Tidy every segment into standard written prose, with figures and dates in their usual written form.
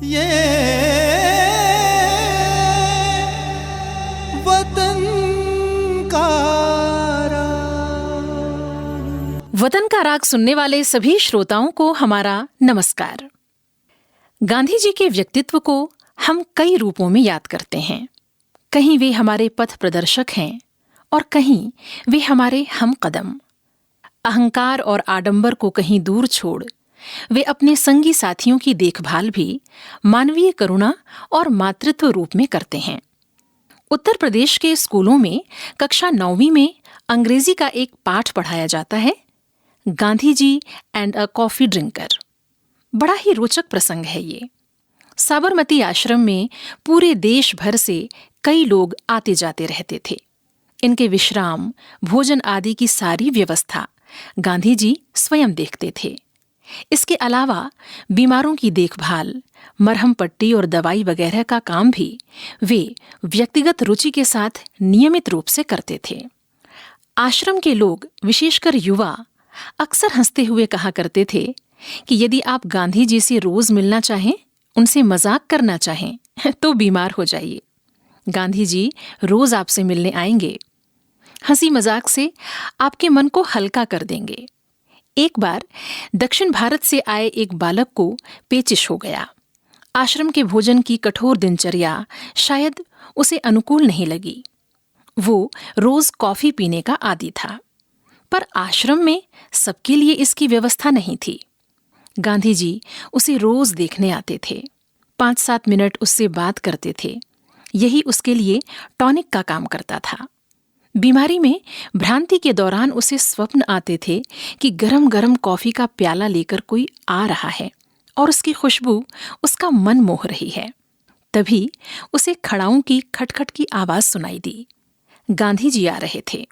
ये वतन का वतन का राग सुनने वाले सभी श्रोताओं को हमारा नमस्कार। गांधी जी के व्यक्तित्व को हम कई रूपों में याद करते हैं। कहीं वे हमारे पथ प्रदर्शक हैं और कहीं वे हमारे हमकदम। अहंकार और आडंबर को कहीं दूर छोड़ वे अपने संगी साथियों की देखभाल भी मानवीय करुणा और मातृत्व रूप में करते हैं। उत्तर प्रदेश के स्कूलों में कक्षा 9वीं में अंग्रेजी का एक पाठ पढ़ाया जाता है, Gandhi ji and a coffee drinker. बड़ा ही रोचक प्रसंग है ये। साबरमती आश्रम में पूरे देश भर से कई लोग आते जाते रहते थे। इनके विश्राम, भोजन आदि की सारी व्यवस्था गांधी जी स्वयं देखते थे। इसके अलावा बीमारों की देखभाल, मरहम पट्टी और दवाई वगैरह का काम भी वे व्यक्तिगत रुचि के साथ नियमित रूप से करते थे। आश्रम के लोग, विशेषकर युवा, अक्सर हंसते हुए कहा करते थे कि यदि आप गांधी जी से रोज मिलना चाहें, उनसे मजाक करना चाहें, तो बीमार हो जाइए। गांधी जी रोज आपसे मिलने आएंगे, हंसी मजाक से आपके मन को हल्का कर देंगे। एक बार दक्षिण भारत से आए एक बालक को पेचिश हो गया। आश्रम के भोजन की कठोर दिनचर्या शायद उसे अनुकूल नहीं लगी। वो रोज कॉफी पीने का आदी था, पर आश्रम में सबके लिए इसकी व्यवस्था नहीं थी। गांधी जी उसे रोज देखने आते थे, 5-7 मिनट उससे बात करते थे। यही उसके लिए टॉनिक का काम करता था। बीमारी में भ्रांति के दौरान उसे स्वप्न आते थे कि गरम गरम कॉफी का प्याला लेकर कोई आ रहा है और उसकी खुशबू उसका मन मोह रही है। तभी उसे खड़ाऊं की खटखट की आवाज सुनाई दी। गांधी जी आ रहे थे।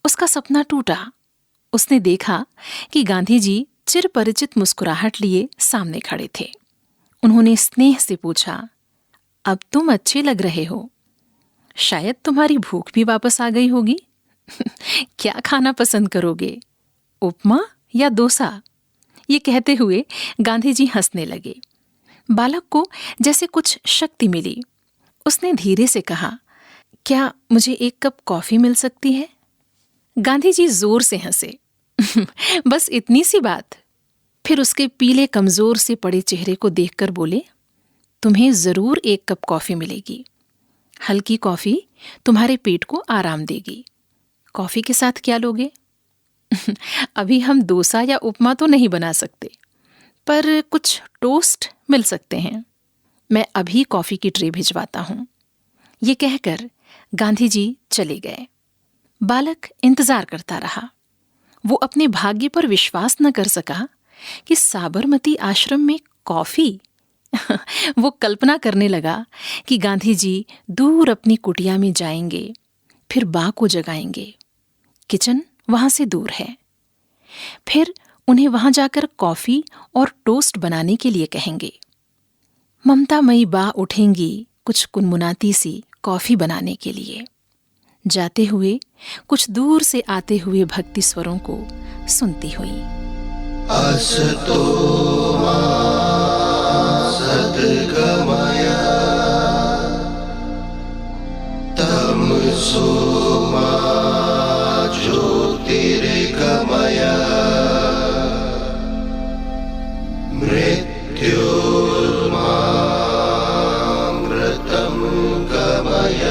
उसका सपना टूटा। उसने देखा कि गांधी जी चिरपरिचित मुस्कुराहट लिए सामने खड़े थे। उन्होंने स्नेह से पूछा, अब तुम अच्छे लग रहे हो। शायद तुम्हारी भूख भी वापस आ गई होगी। क्या खाना पसंद करोगे, उपमा या डोसा? ये कहते हुए गांधी जी हंसने लगे। बालक को जैसे कुछ शक्ति मिली। उसने धीरे से कहा, क्या मुझे एक कप कॉफी मिल सकती है? गांधी जी जोर से हंसे। बस इतनी सी बात? फिर उसके पीले कमजोर से पड़े चेहरे को देखकर बोले, तुम्हें जरूर एक कप कॉफी मिलेगी। हल्की कॉफी तुम्हारे पेट को आराम देगी। कॉफी के साथ क्या लोगे? अभी हम डोसा या उपमा तो नहीं बना सकते, पर कुछ टोस्ट मिल सकते हैं। मैं अभी कॉफी की ट्रे भिजवाता हूं। ये कहकर गांधी जी चले गए। बालक इंतजार करता रहा। वो अपने भाग्य पर विश्वास न कर सका कि साबरमती आश्रम में कॉफी। वो कल्पना करने लगा कि गांधी जी दूर अपनी कुटिया में जाएंगे, फिर बा को जगाएंगे। किचन वहां से दूर है। फिर उन्हें वहां जाकर कॉफी और टोस्ट बनाने के लिए कहेंगे। ममतामयी बा उठेंगी कुछ कुनमुनाती सी कॉफी बनाने के लिए। जाते हुए कुछ दूर से आते हुए भक्ति स्वरों को सुनती हुई। असतो मा सद्गमय तमसो मा ज्योतिर्गमय मृत्योर्मा मृतं गमय।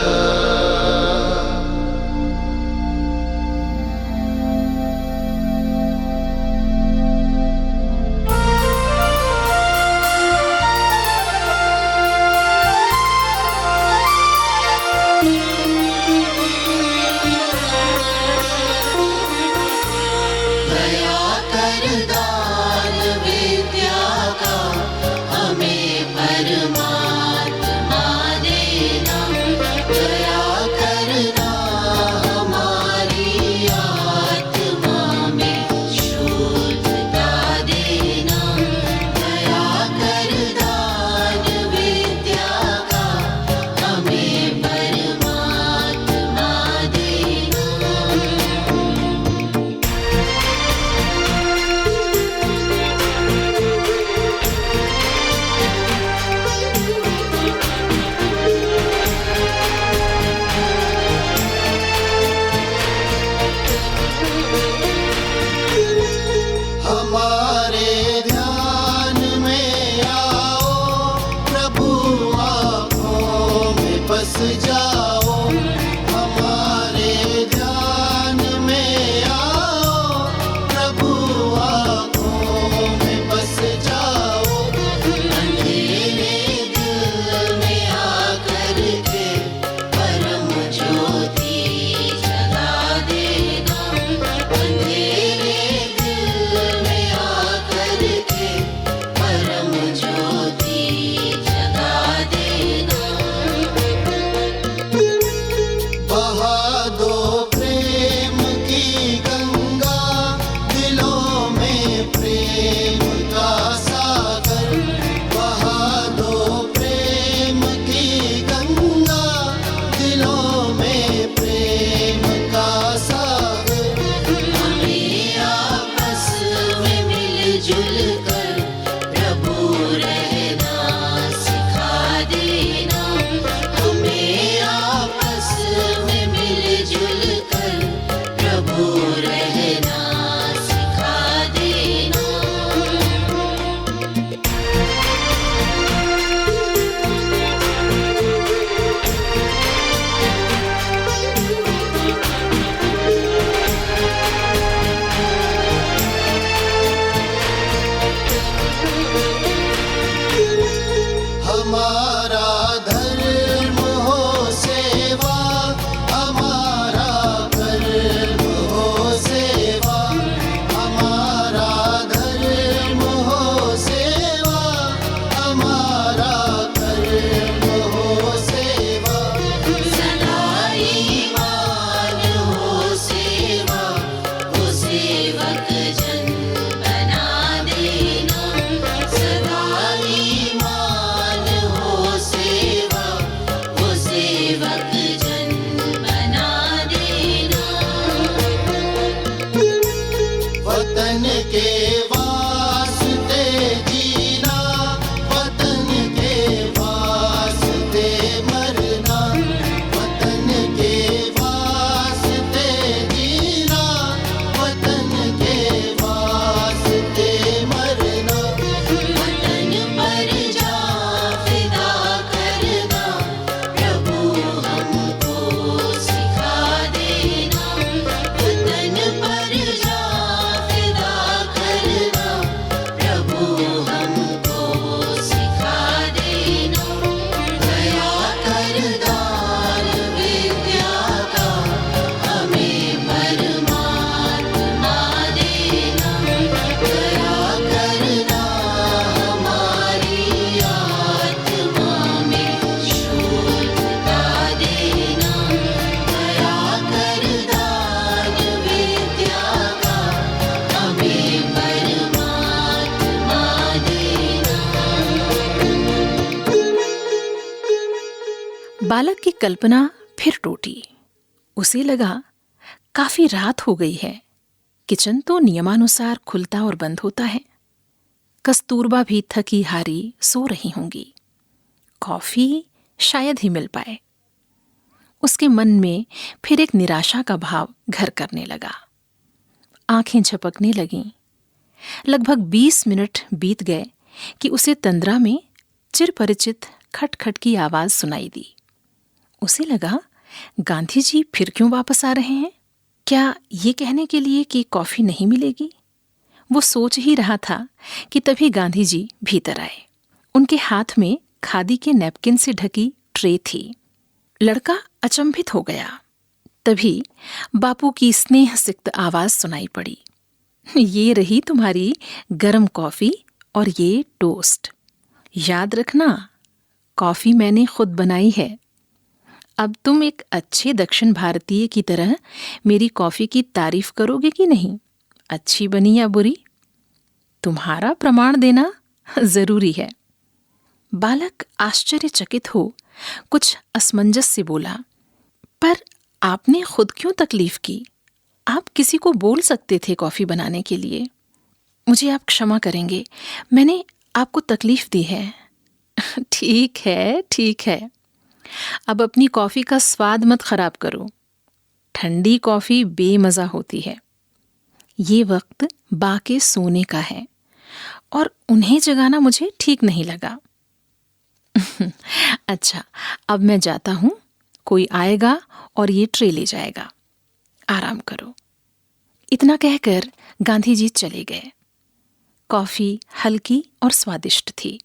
बालक की कल्पना फिर टूटी। उसे लगा काफी रात हो गई है, किचन तो नियमानुसार खुलता और बंद होता है। कस्तूरबा भी थकी हारी सो रही होंगी, कॉफी शायद ही मिल पाए। उसके मन में फिर एक निराशा का भाव घर करने लगा। आंखें झपकने लगीं। लगभग 20 मिनट बीत गए कि उसे तंद्रा में चिरपरिचित खटखट की आवाज सुनाई दी। उसे लगा गांधी जी फिर क्यों वापस आ रहे हैं? क्या ये कहने के लिए कि कॉफी नहीं मिलेगी? वो सोच ही रहा था कि तभी गांधी जी भीतर आए। उनके हाथ में खादी के नैपकिन से ढकी ट्रे थी। लड़का अचंभित हो गया। तभी बापू की स्नेह सिक्त आवाज सुनाई पड़ी, ये रही तुम्हारी गरम कॉफी और ये टोस्ट। याद रखना, कॉफी मैंने खुद बनाई है। अब तुम एक अच्छे दक्षिण भारतीय की तरह मेरी कॉफी की तारीफ करोगे कि नहीं? अच्छी बनी या बुरी, तुम्हारा प्रमाण देना जरूरी है। बालक आश्चर्यचकित हो कुछ असमंजस से बोला, पर आपने खुद क्यों तकलीफ की? आप किसी को बोल सकते थे कॉफी बनाने के लिए। मुझे आप क्षमा करेंगे, मैंने आपको तकलीफ दी है। ठीक है, ठीक है। अब अपनी कॉफी का स्वाद मत खराब करो। ठंडी कॉफी बेमजा होती है। ये वक्त बा के सोने का है और उन्हें जगाना मुझे ठीक नहीं लगा। अच्छा, अब मैं जाता हूं, कोई आएगा और ये ट्रे ले जाएगा। आराम करो। इतना कहकर गांधी जी चले गए। कॉफी हल्की और स्वादिष्ट थी।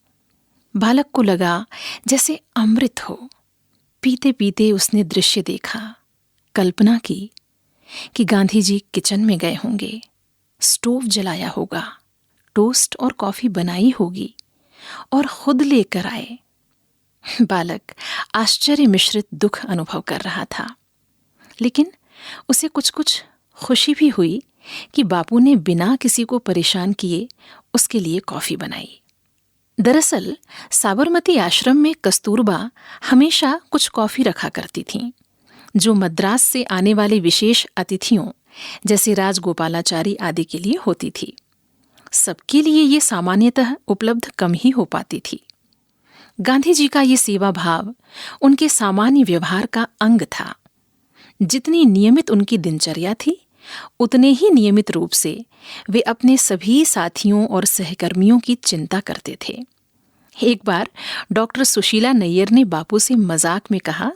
बालक को लगा जैसे अमृत हो। पीते पीते उसने दृश्य देखा, कल्पना की कि गांधी जी किचन में गए होंगे, स्टोव जलाया होगा, टोस्ट और कॉफी बनाई होगी और खुद लेकर आए। बालक आश्चर्य मिश्रित दुख अनुभव कर रहा था, लेकिन उसे कुछ कुछ खुशी भी हुई कि बापू ने बिना किसी को परेशान किए उसके लिए कॉफी बनाई। दरअसल साबरमती आश्रम में कस्तूरबा हमेशा कुछ कॉफी रखा करती थीं, जो मद्रास से आने वाले विशेष अतिथियों जैसे राजगोपालाचारी आदि के लिए होती थी। सबके लिए ये सामान्यतः उपलब्ध कम ही हो पाती थी। गांधी जी का ये सेवा भाव उनके सामान्य व्यवहार का अंग था। जितनी नियमित उनकी दिनचर्या थी, उतने ही नियमित रूप से वे अपने सभी साथियों और सहकर्मियों की चिंता करते थे। एक बार डॉक्टर सुशीला नैयर ने बापू से मजाक में कहा,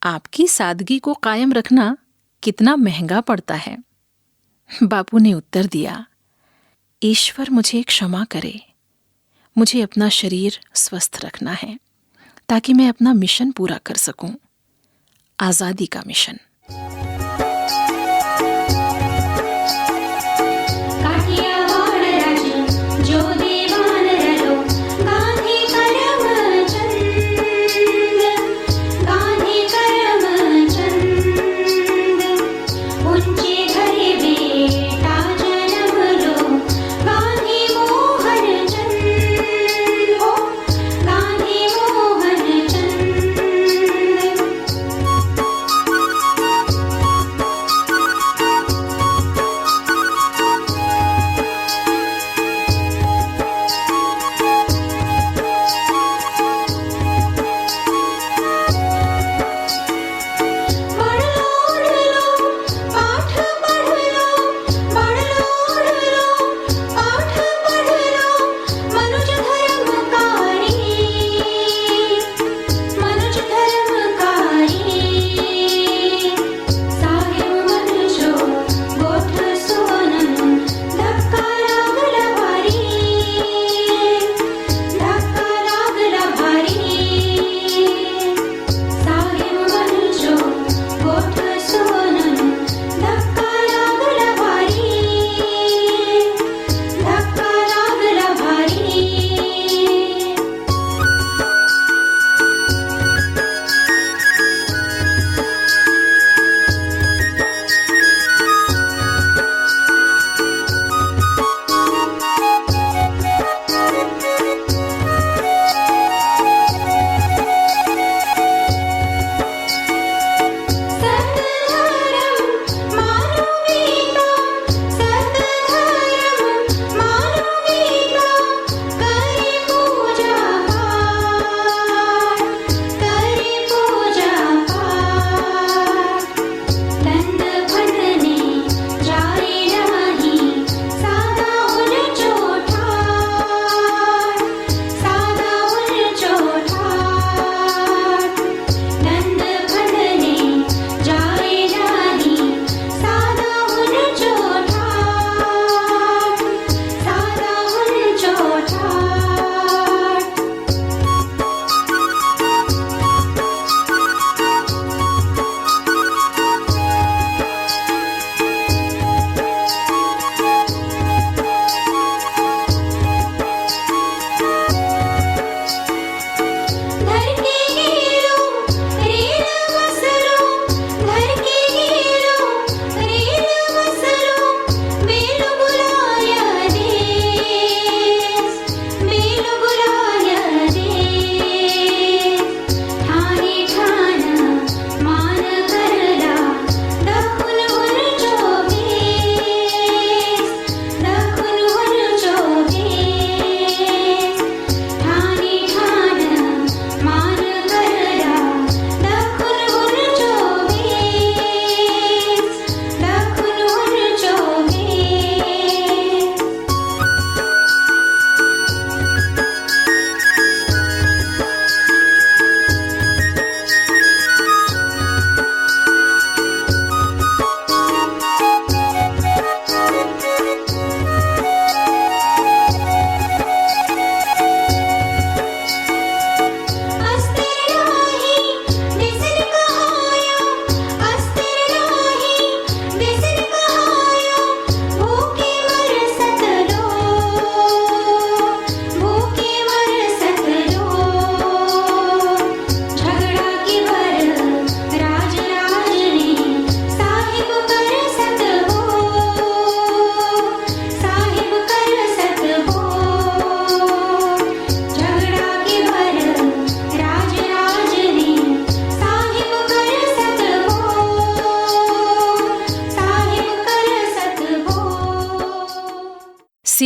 आपकी सादगी को कायम रखना कितना महंगा पड़ता है। बापू ने उत्तर दिया, ईश्वर मुझे क्षमा करे, मुझे अपना शरीर स्वस्थ रखना है ताकि मैं अपना मिशन पूरा कर सकूं, आजादी का मिशन।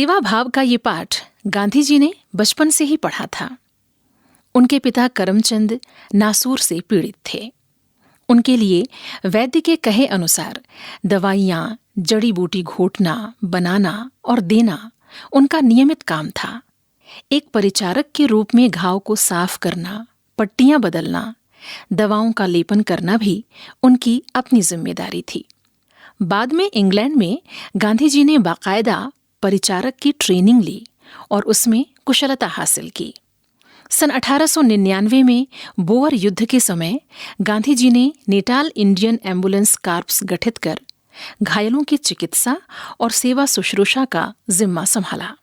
सेवा भाव का ये पाठ गांधी जी ने बचपन से ही पढ़ा था। उनके पिता करमचंद नासूर से पीड़ित थे। उनके लिए वैद्य के कहे अनुसार दवाइयाँ, जड़ी बूटी घोटना, बनाना और देना उनका नियमित काम था। एक परिचारक के रूप में घाव को साफ करना, पट्टियां बदलना, दवाओं का लेपन करना भी उनकी अपनी जिम्मेदारी थी। बाद में इंग्लैंड में गांधी जी ने बाकायदा परिचारक की ट्रेनिंग ली और उसमें कुशलता हासिल की। सन 1899 में बोअर युद्ध के समय गांधी जी ने नेटाल इंडियन एम्बुलेंस कॉर्प्स गठित कर घायलों की चिकित्सा और सेवा शुश्रूषा का जिम्मा संभाला।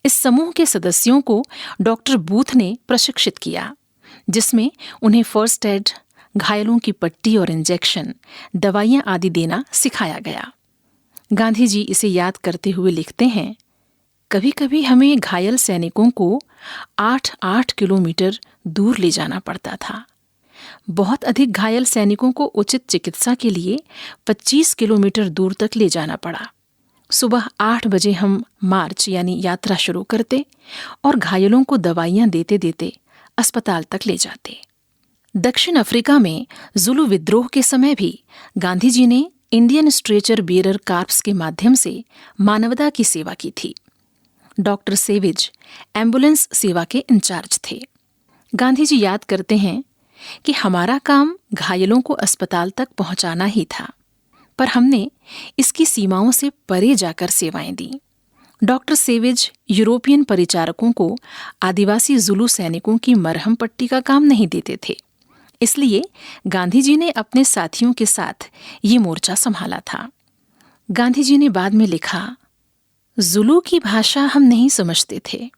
इस समूह के सदस्यों को डॉक्टर बूथ ने प्रशिक्षित किया, जिसमें उन्हें फर्स्ट एड, घायलों की पट्टी और इंजेक्शन, दवाइयां आदि देना सिखाया गया। गांधी जी इसे याद करते हुए लिखते हैं, कभी कभी हमें घायल सैनिकों को 8-8 किलोमीटर दूर ले जाना पड़ता था। बहुत अधिक घायल सैनिकों को उचित चिकित्सा के लिए 25 किलोमीटर दूर तक ले जाना पड़ा। सुबह 8 बजे हम मार्च यानी यात्रा शुरू करते और घायलों को दवाइयां देते देते अस्पताल तक ले जाते। दक्षिण अफ्रीका में जुलू विद्रोह के समय भी गांधी जी ने इंडियन स्ट्रेचर बेरर कॉर्प्स के माध्यम से मानवता की सेवा की थी। डॉक्टर सेविज एम्बुलेंस सेवा के इंचार्ज थे। गांधी जी याद करते हैं कि हमारा काम घायलों को अस्पताल तक पहुंचाना ही था, पर हमने इसकी सीमाओं से परे जाकर सेवाएं दी। डॉक्टर सेविज यूरोपियन परिचारकों को आदिवासी जुलू सैनिकों की मरहम पट्टी का काम नहीं देते थे, इसलिए गांधी जी ने अपने साथियों के साथ ये मोर्चा संभाला था। गांधी जी ने बाद में लिखा, जुलू की भाषा हम नहीं समझते थे,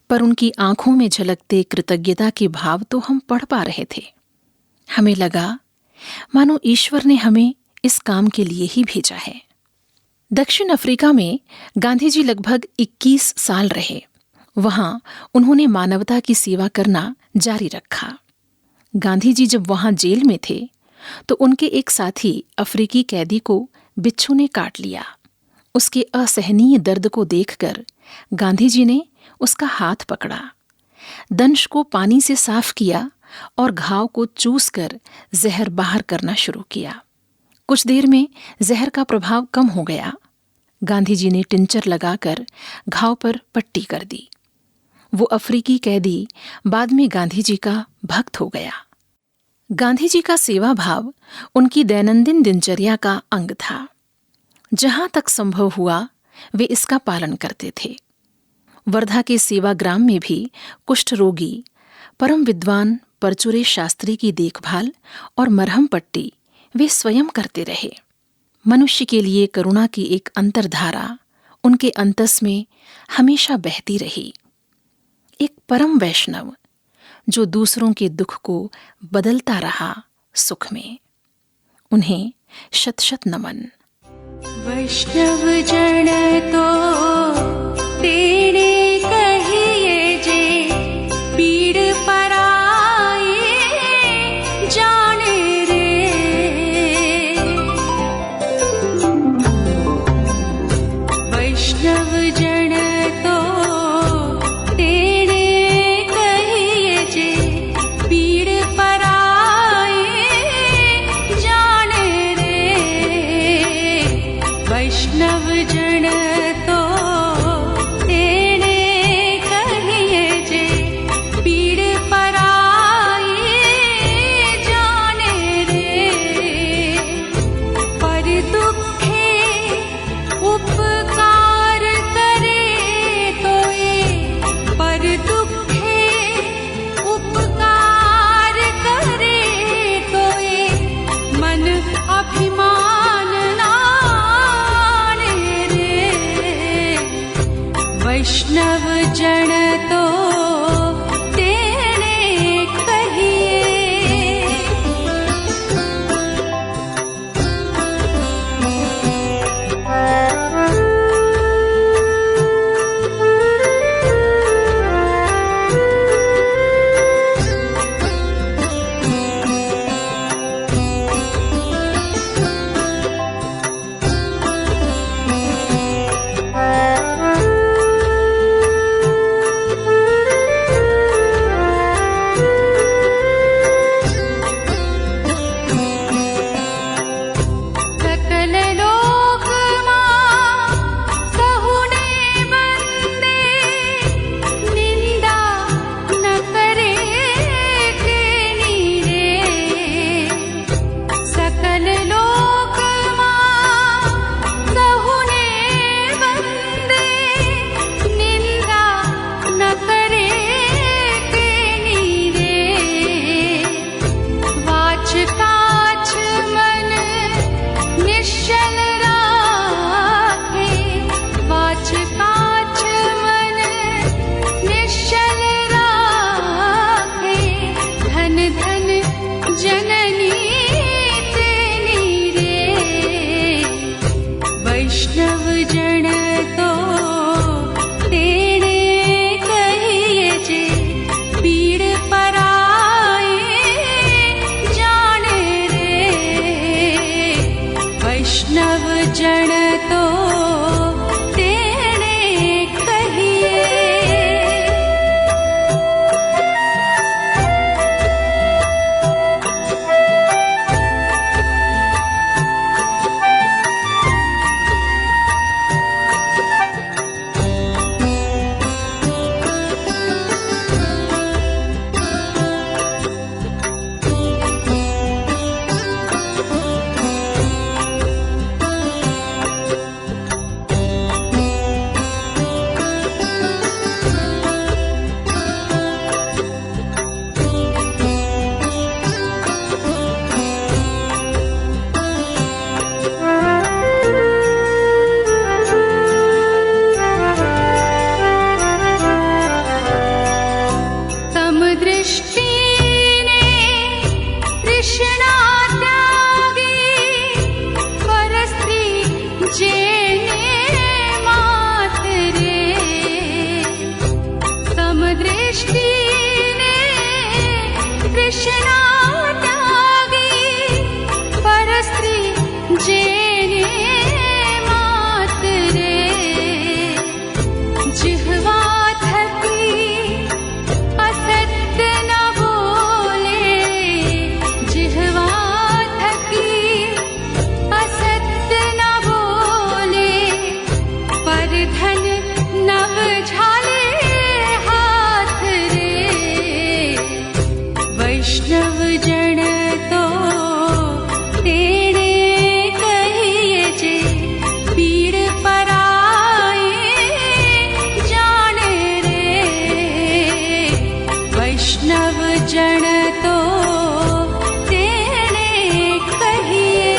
पर उनकी आंखों में झलकते कृतज्ञता के भाव तो हम पढ़ पा रहे थे। हमें लगा मानो ईश्वर ने हमें इस काम के लिए ही भेजा है। दक्षिण अफ्रीका में गांधी जी लगभग 21 साल रहे। वहां उन्होंने मानवता की सेवा करना जारी रखा। गांधी जी जब वहां जेल में थे तो उनके एक साथी अफ्रीकी कैदी को बिच्छू ने काट लिया। उसके असहनीय दर्द को देखकर गांधी जी ने उसका हाथ पकड़ा, दंश को पानी से साफ किया और घाव को चूसकर जहर बाहर करना शुरू किया। कुछ देर में जहर का प्रभाव कम हो गया। गांधी जी ने टिंचर लगाकर घाव पर पट्टी कर दी। वो अफ्रीकी कैदी बाद में गांधी जी का भक्त हो गया। गांधी जी का सेवा भाव उनकी दैनंदिन दिनचर्या का अंग था। जहां तक संभव हुआ वे इसका पालन करते थे। वर्धा के सेवाग्राम में भी कुष्ठ रोगी परम विद्वान परचुरे शास्त्री की देखभाल और मरहम पट्टी वे स्वयं करते रहे। मनुष्य के लिए करुणा की एक अंतर्धारा उनके अंतस में हमेशा बहती रही। एक परम वैष्णव जो दूसरों के दुख को बदलता रहा सुख में। उन्हें शत शत नमन। वैष्णव जन तो तेरे कहिए जे, पीड़ पराए जाने रे। वैष्णव जन तो तेरे कहिए जे, पीड़ पराए जाने रे। वैष्णव जन तो तेरे जन तो तेने कहिए।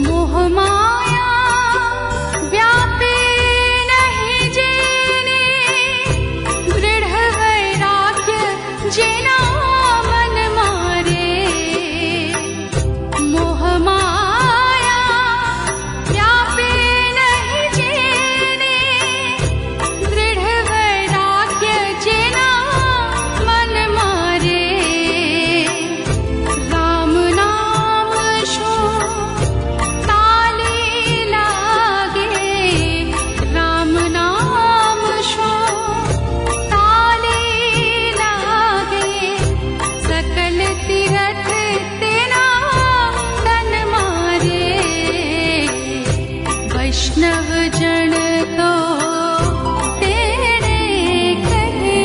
मोह माया व्यापे नहीं जेने, दृढ़ वैराग्य जेना मन मारे। मोह माया व्यापे नहीं जेने, दृढ़ वैराग्य जेना मन मारे। राम नाम शो ताले लागे, राम नाम शो ताले लागे। सकल तीरथ तेरा तन मारे, वैष्णव जन तो तेरे कहे।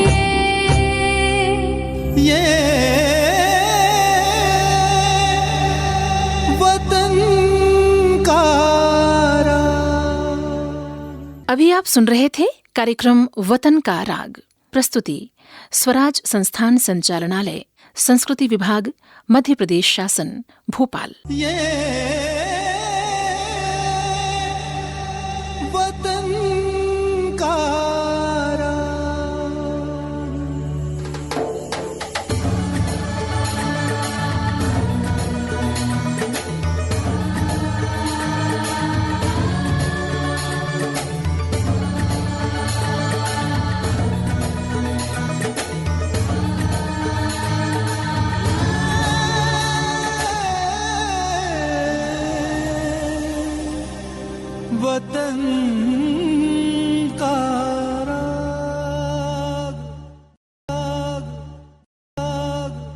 ये वतन का अभी आप सुन रहे थे कार्यक्रम वतन का राग। प्रस्तुति स्वराज संस्थान संचालनालय, संस्कृति विभाग, मध्य प्रदेश शासन, भोपाल। ये वतन का वतन